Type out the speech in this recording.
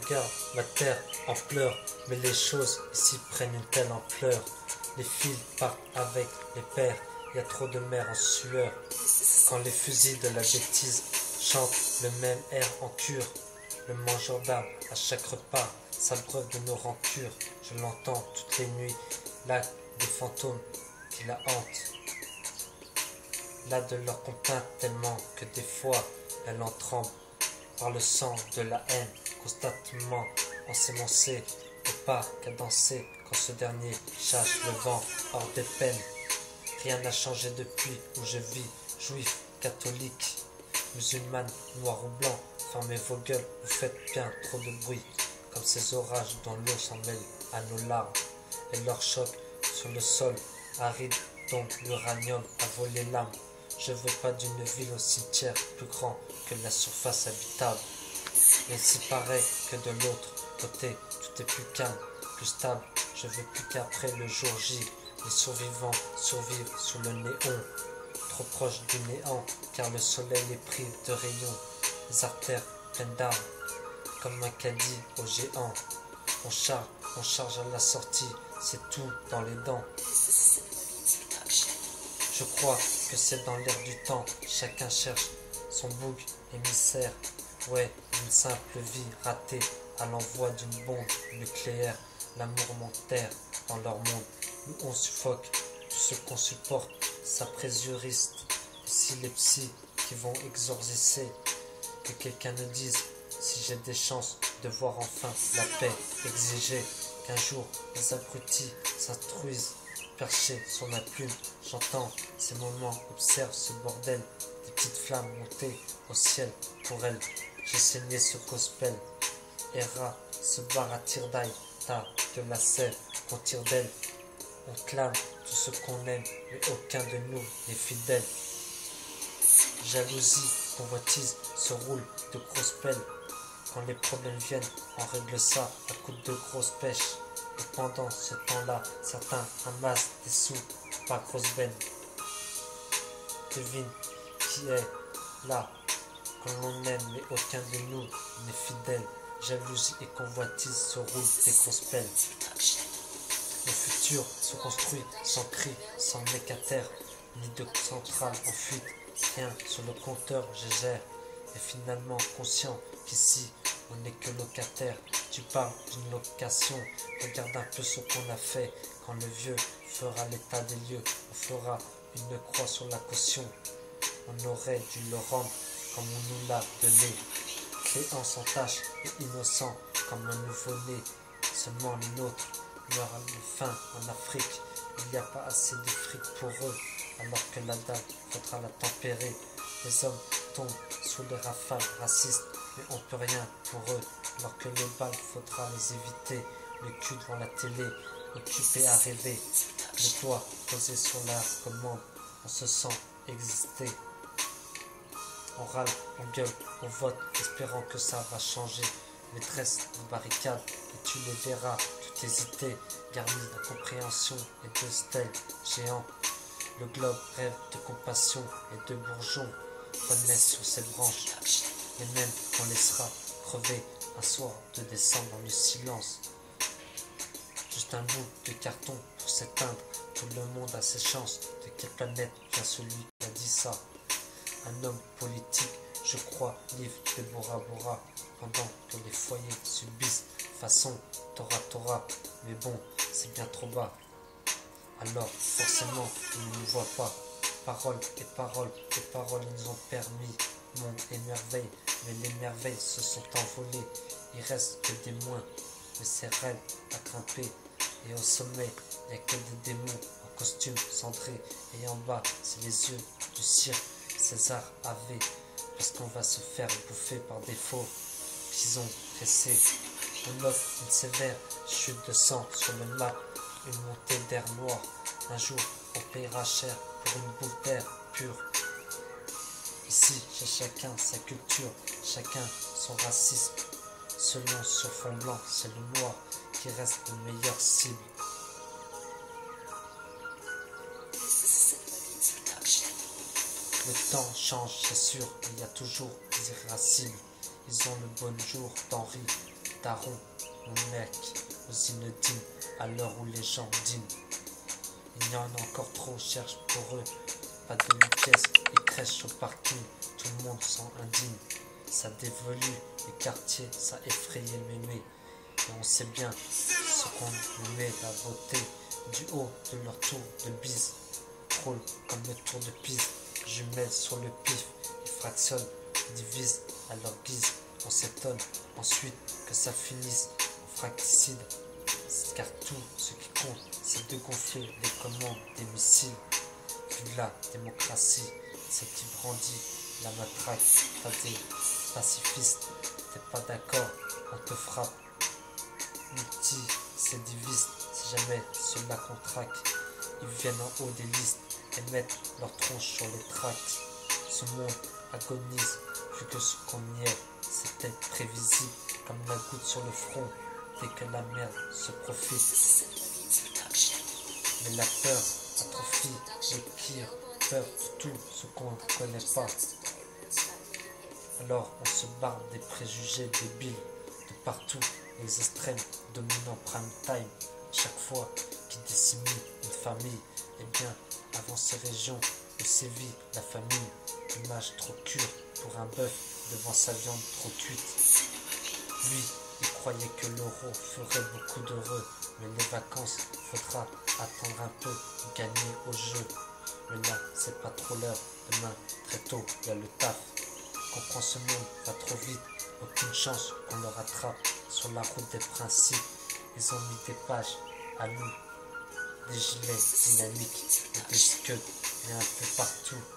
Regarde, la terre en pleurs, mais les choses ici prennent une telle ampleur. Les fils partent avec les pères, y a trop de mères en sueur. Quand les fusils de la bêtise chantent le même air en cure, le mangeur d'âme à chaque repas s'abreuve de nos rancures. Je l'entends toutes les nuits, là des fantômes qui la hantent. Là de leur complainte tellement que des fois elle en tremble. Par le sang de la haine, constamment ensémencé, et pas qu'à danser quand ce dernier chasse le vent hors des peines. Rien n'a changé depuis où je vis, juif, catholique, musulmane, noir ou blanc. Fermez vos gueules, vous faites bien trop de bruit, comme ces orages dont l'eau s'en mêle à nos larmes, et leur choc sur le sol aride dont l'uranium a volé l'âme. Je veux pas d'une ville au cimetière plus grand que la surface habitable. Mais il s'y paraît que de l'autre côté, tout est plus calme, plus stable. Je veux plus qu'après le jour J, les survivants survivent sous le néon. Trop proche du néant, car le soleil est pris de rayons. Les artères pleines d'armes, comme un caddie au géant. On charge à la sortie, c'est tout dans les dents. Je crois que c'est dans l'air du temps, chacun cherche son bouc émissaire. Ouais, une simple vie ratée à l'envoi d'une bombe nucléaire. L'amour m'enterre dans leur monde, où on suffoque tout ce qu'on supporte, ça présuriste. Ici les psys qui vont exorciser, que quelqu'un me dise si j'ai des chances de voir enfin la paix, exiger qu'un jour les abrutis s'instruisent. Perché sur ma plume, j'entends ces moments, observe ce bordel, des petites flammes montées au ciel pour elle. J'ai saigné ce gospel, Era se barre à tire d'ail, tas de la sève qu'on tire d'elle. On clame tout ce qu'on aime, mais aucun de nous n'est fidèle. Jalousie, convoitise se roule de grosses pelles. Quand les problèmes viennent, on règle ça à coups de grosses pêches. Et pendant ce temps-là, certains amassent des sous par grosse benne. Devine qui est là quand l'on aime, mais aucun de nous n'est fidèle. Jalousie et convoitise se roulent des grosses pelles. Le futur se construit sans cri, sans mécataire, ni de centrale en fuite. Rien sur le compteur, je gère. Et finalement conscient qu'ici, on n'est que locataire. Tu parles d'une location, regarde un peu ce qu'on a fait. Quand le vieux fera l'état des lieux, on fera une croix sur la caution. On aurait dû le rendre comme on nous l'a donné. Créant sans tâche et innocent comme un nouveau-né. Seulement les nôtres meurent à la faim en Afrique. Il n'y a pas assez de fric pour eux, alors que la dalle faudra la tempérer. Les hommes tombent sous les rafales racistes, mais on peut rien pour eux, alors que les balles faudra les éviter. Le cul devant la télé, occupé à rêver, le doigt posé sur la commande, on se sent exister. On râle, on gueule, on vote, espérant que ça va changer. Maîtresse de barricade, et tu les verras, tout hésiter, garni d'incompréhension et de stèles géants. Le globe rêve de compassion et de bourgeons, renaissent sur ses branches, et même qu'on laissera crever un soir de décembre dans le silence. Juste un bout de carton pour s'éteindre, tout le monde a ses chances. De quelle planète vient celui qui a dit ça? Un homme politique, je crois, livre de Bora Bora, pendant que les foyers subissent façon Tora, mais bon, c'est bien trop bas. Alors, forcément, ils ne nous voient pas. Paroles et paroles et paroles nous ont permis monde et merveilles, mais les merveilles se sont envolées. Il reste que des moins, mais c'est raide à grimper. Et au sommet, il n'y a que des démons en costume cendré. Et en bas, c'est les yeux du cirque. César avait, parce qu'on va se faire bouffer par défaut. Pisons pressés. On offre une sévère chute de sang sur le map, une montée d'air noir. Un jour, on payera cher pour une bouffe d'air pure. Ici, chez chacun sa culture, chacun son racisme. Selon sur fond blanc, c'est le noir qui reste le meilleur cible. Le temps change, c'est sûr, il y a toujours des irascibles. Ils ont le bon jour d'Henri, daron, mon mec, aux inodines, à l'heure où les gens dînent. Il y en a encore trop, cherche pour eux, pas de vitesse, ils crèchent au parking, tout le monde s'en indigne. Ça dévolue les quartiers, ça effrayait mémé. Et on sait bien ce qu'on nous met, la beauté du haut de leur tour de bise. Roule comme le tour de Pise, jumelles sur le pif, ils fractionnent, divisent à leur guise. On s'étonne ensuite que ça finisse en fratricide, car tout ce qui compte, c'est de gonfler les commandes des missiles. Vive la démocratie, c'est qui brandit la matraque. T'as des pacifistes, t'es pas d'accord, on te frappe. Multi-sédivistes, si jamais ceux-là contraquent, ils viennent en haut des listes et mettent leur tronche sur les tracts. Ce monde agonise, vu que ce qu'on y est, c'était prévisible, comme la goutte sur le front, dès que la merde se profite. Mais la peur atrophie les pires, peur de tout ce qu'on ne connaît pas. Alors on se barre des préjugés débiles de partout, les extrêmes dominant prime time. Chaque fois qu'ils déciment une famille, et bien avant ces régions où sévit la famine, image trop cure pour un bœuf devant sa viande trop cuite. Lui, il croyait que l'euro ferait beaucoup d'heureux, mais les vacances, faudra attendre un peu, gagner au jeu. Mais là, c'est pas trop l'heure, demain, très tôt, il y a le taf. Comprends, ce monde va trop vite, aucune chance qu'on le rattrape sur la route des principes. Ils ont mis des pages à nous, des gilets dynamiques et des scuds, et un peu partout.